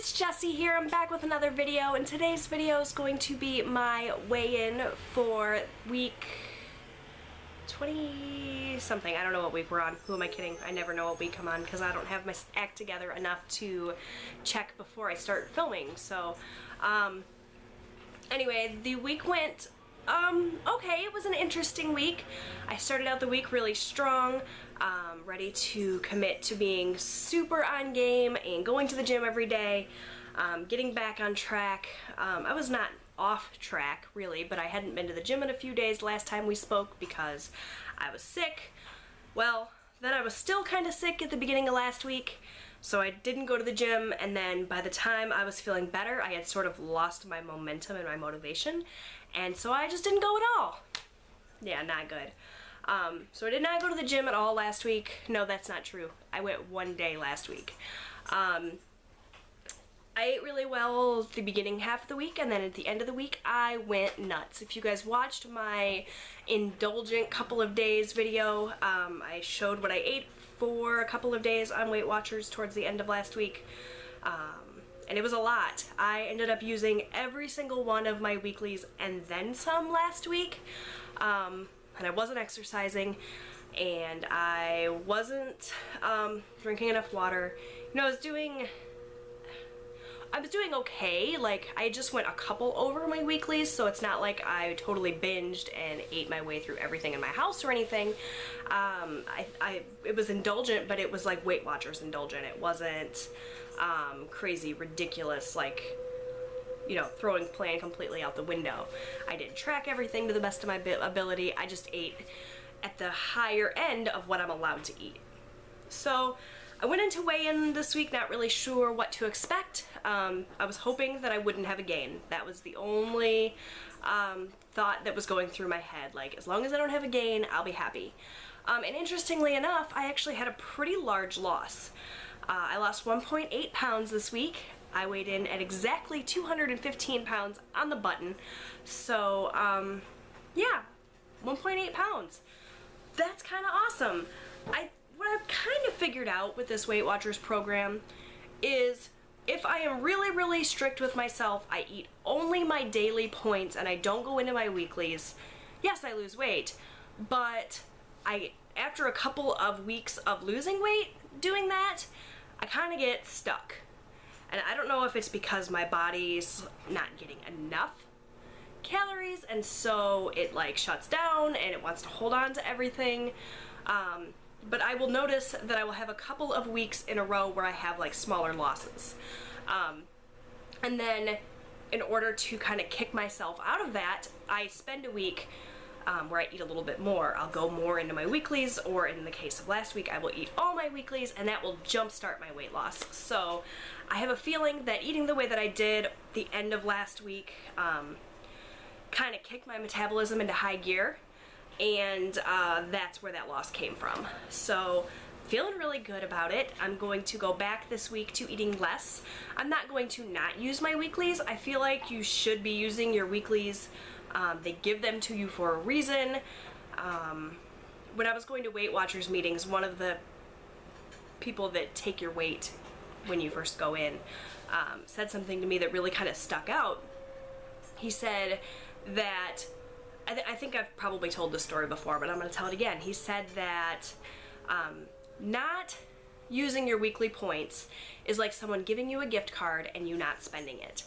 it's Jessie here. I'm back with another video, and today's video is going to be my weigh-in for week 20 something. I don't know what week we're on. Who am I kidding? I never know what week I'm on because I don't have my act together enough to check before I start filming. So anyway, the week went okay. It was an interesting week. I started out the week really strong, ready to commit to being super on game and going to the gym every day, getting back on track. I was not off track really, but I hadn't been to the gym in a few days last time we spoke because I was sick. Well, then I was still kind of sick at the beginning of last week, so I didn't go to the gym, and then by the time I was feeling better, I had sort of lost my momentum and my motivation, and so I just didn't go at all. Yeah, not good. So I did not go to the gym at all last week. No, that's not true. I went one day last week. I ate really well the beginning half of the week, and then at the end of the week I went nuts. If you guys watched my indulgent couple of days video, I showed what I ate for a couple of days on Weight Watchers towards the end of last week, and it was a lot. I ended up using every single one of my weeklies and then some last week, and I wasn't exercising, and I wasn't drinking enough water. You know, I was doing okay. Like, I just went a couple over my weeklies, so it's not like I totally binged and ate my way through everything in my house or anything. It was indulgent, but it was like Weight Watchers indulgent. It wasn't crazy, ridiculous, like, you know, throwing plan completely out the window. I didn't track everything to the best of my ability. I just ate at the higher end of what I'm allowed to eat. So I went into weigh-in this week not really sure what to expect. I was hoping that I wouldn't have a gain. That was the only thought that was going through my head. Like, as long as I don't have a gain, I'll be happy. And interestingly enough, I actually had a pretty large loss. I lost 1.8 pounds this week. I weighed in at exactly 215 pounds on the button. So, yeah, 1.8 pounds. That's kind of awesome. What I've kind of figured out with this Weight Watchers program is if I am really, really strict with myself, I eat only my daily points and I don't go into my weeklies, yes, I lose weight, but after a couple of weeks of losing weight doing that, I kind of get stuck. And I don't know if it's because my body's not getting enough calories, and so it like shuts down and it wants to hold on to everything. But I will notice that I will have a couple of weeks in a row where I have like smaller losses. And then in order to kind of kick myself out of that, I spend a week where I eat a little bit more. I'll go more into my weeklies, or in the case of last week, I will eat all my weeklies, and that will jumpstart my weight loss. So I have a feeling that eating the way that I did the end of last week kind of kicked my metabolism into high gear, and that's where that loss came from. So feeling really good about it. I'm going to go back this week to eating less. I'm not going to not use my weeklies. I feel like you should be using your weeklies. They give them to you for a reason. When I was going to Weight Watchers meetings, one of the people that take your weight when you first go in said something to me that really kind of stuck out. He said that, I think I've probably told this story before, but I'm going to tell it again. He said that not using your weekly points is like someone giving you a gift card and you not spending it.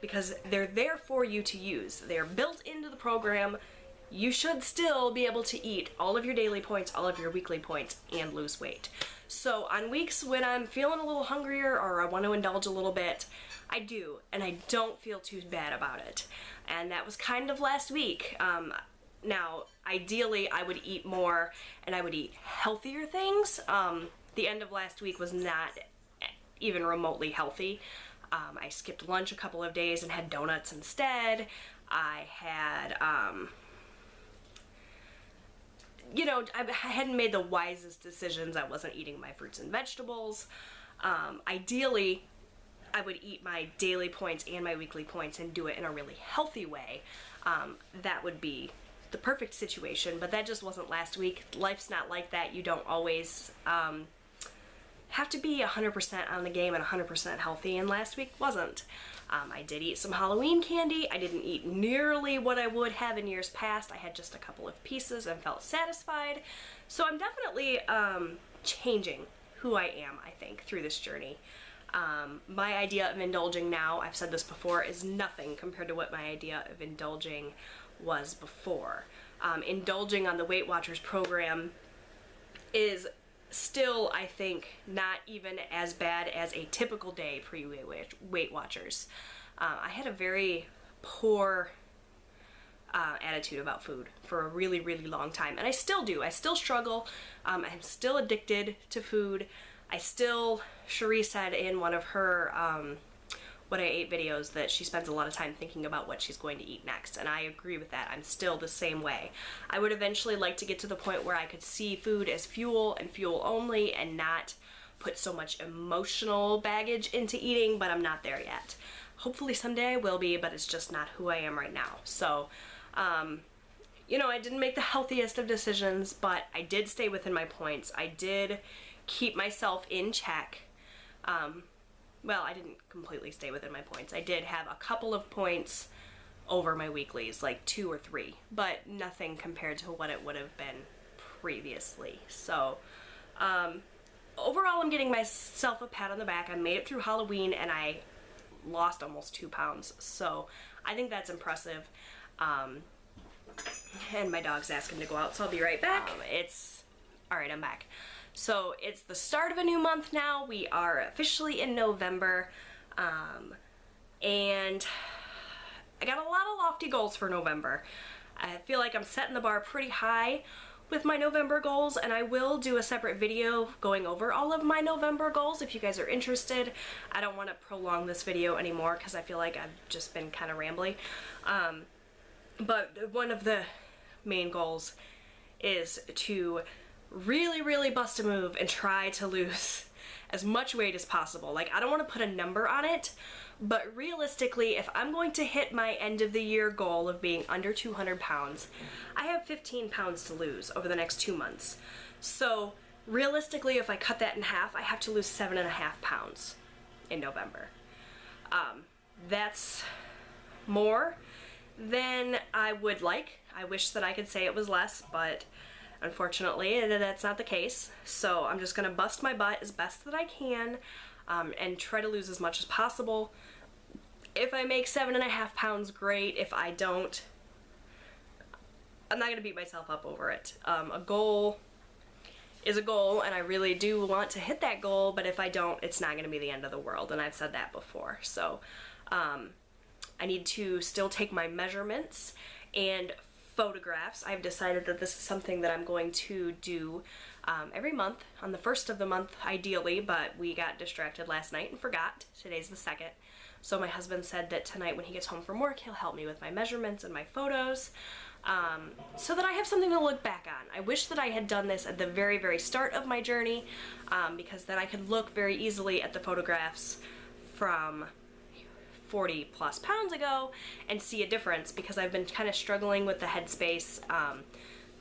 Because they're there for you to use. They're built into the program. You should still be able to eat all of your daily points, all of your weekly points, and lose weight. So on weeks when I'm feeling a little hungrier or I want to indulge a little bit, I do, and I don't feel too bad about it. And that was kind of last week. Now, ideally, I would eat more and I would eat healthier things. The end of last week was not even remotely healthy. I skipped lunch a couple of days and had donuts instead. I had, you know, I hadn't made the wisest decisions. I wasn't eating my fruits and vegetables. Ideally, I would eat my daily points and my weekly points and do it in a really healthy way. That would be the perfect situation, but that just wasn't last week. Life's not like that. You don't always have to be 100% on the game and 100% healthy, and last week wasn't. I did eat some Halloween candy. I didn't eat nearly what I would have in years past. I had just a couple of pieces and felt satisfied. So I'm definitely changing who I am, I think, through this journey. My idea of indulging now, I've said this before, is nothing compared to what my idea of indulging was before. Indulging on the Weight Watchers program is still, I think, not even as bad as a typical day pre-Weight Watchers. I had a very poor attitude about food for a really, really long time, and I still do. I still struggle. I'm still addicted to food. Cherie said in one of her What I Ate videos that she spends a lot of time thinking about what she's going to eat next, and I agree with that. I'm still the same way. I would eventually like to get to the point where I could see food as fuel and fuel only and not put so much emotional baggage into eating, but I'm not there yet. Hopefully someday I will be, but it's just not who I am right now. So, you know, I didn't make the healthiest of decisions, but I did stay within my points. I did keep myself in check. Well, I didn't completely stay within my points. I did have a couple of points over my weeklies, like 2 or 3, but nothing compared to what it would have been previously. So, overall, I'm getting myself a pat on the back. I made it through Halloween and I lost almost 2 pounds. So, I think that's impressive. And my dog's asking to go out, so I'll be right back. Alright, I'm back. So it's the start of a new month now. We are officially in November, and I got a lot of lofty goals for November. I feel like I'm setting the bar pretty high with my November goals, and I will do a separate video going over all of my November goals if you guys are interested. I don't want to prolong this video anymore because I feel like I've just been kind of rambly. But one of the main goals is to really, really bust a move and try to lose as much weight as possible. Like, I don't want to put a number on it, but realistically, if I'm going to hit my end of the year goal of being under 200 pounds, I have 15 pounds to lose over the next 2 months. So realistically, if I cut that in half, I have to lose 7.5 pounds in November. That's more than I would like. I wish that I could say it was less, but unfortunately, that's not the case. So I'm just gonna bust my butt as best that I can and try to lose as much as possible. If I make 7.5 pounds, great. If I don't, I'm not gonna beat myself up over it. A goal is a goal, and I really do want to hit that goal, but if I don't, it's not gonna be the end of the world, and I've said that before. So I need to still take my measurements and photographs. I've decided that this is something that I'm going to do every month, on the first of the month ideally, but we got distracted last night and forgot. Today's the 2nd. So my husband said that tonight when he gets home from work, he'll help me with my measurements and my photos, so that I have something to look back on. I wish that I had done this at the very, very start of my journey, because then I could look very easily at the photographs from 40 plus pounds ago and see a difference, because I've been kind of struggling with the headspace.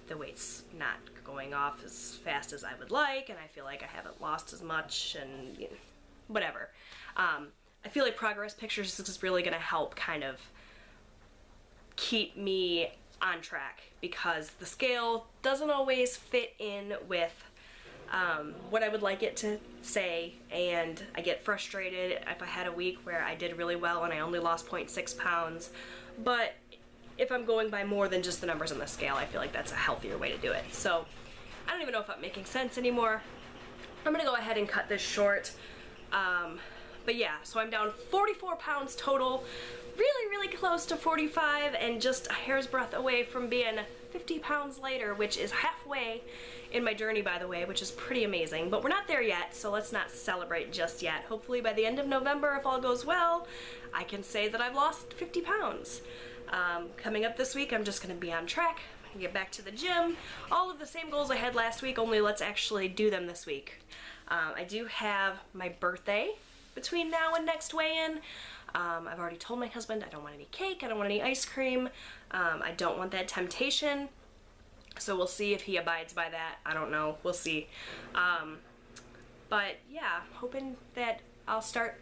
The weight's not going off as fast as I would like, and I feel like I haven't lost as much, and you know, whatever. I feel like progress pictures is really going to help kind of keep me on track, because the scale doesn't always fit in with what I would like it to say, and I get frustrated if I had a week where I did really well and I only lost 0.6 pounds, but if I'm going by more than just the numbers on the scale, I feel like that's a healthier way to do it. So I don't even know if I'm making sense anymore. I'm gonna go ahead and cut this short. But yeah, so I'm down 44 pounds total, really, really close to 45, and just a hair's breadth away from being 50 pounds lighter, which is halfway in my journey, by the way, which is pretty amazing. But we're not there yet, so let's not celebrate just yet. Hopefully by the end of November, if all goes well, I can say that I've lost 50 pounds. Coming up this week, I'm just gonna be on track. I'm gonna get back to the gym. All of the same goals I had last week, only let's actually do them this week. I do have my birthday between now and next weigh-in. I've already told my husband I don't want any cake, I don't want any ice cream, I don't want that temptation, so we'll see if he abides by that. I don't know, we'll see. But yeah, hoping that I'll start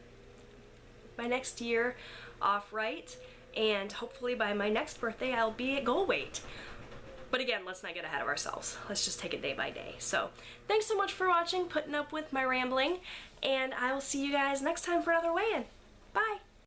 my next year off right, and hopefully by my next birthday I'll be at goal weight. But again, let's not get ahead of ourselves. Let's just take it day by day. So thanks so much for watching, putting up with my rambling, and I will see you guys next time for another weigh-in. Bye!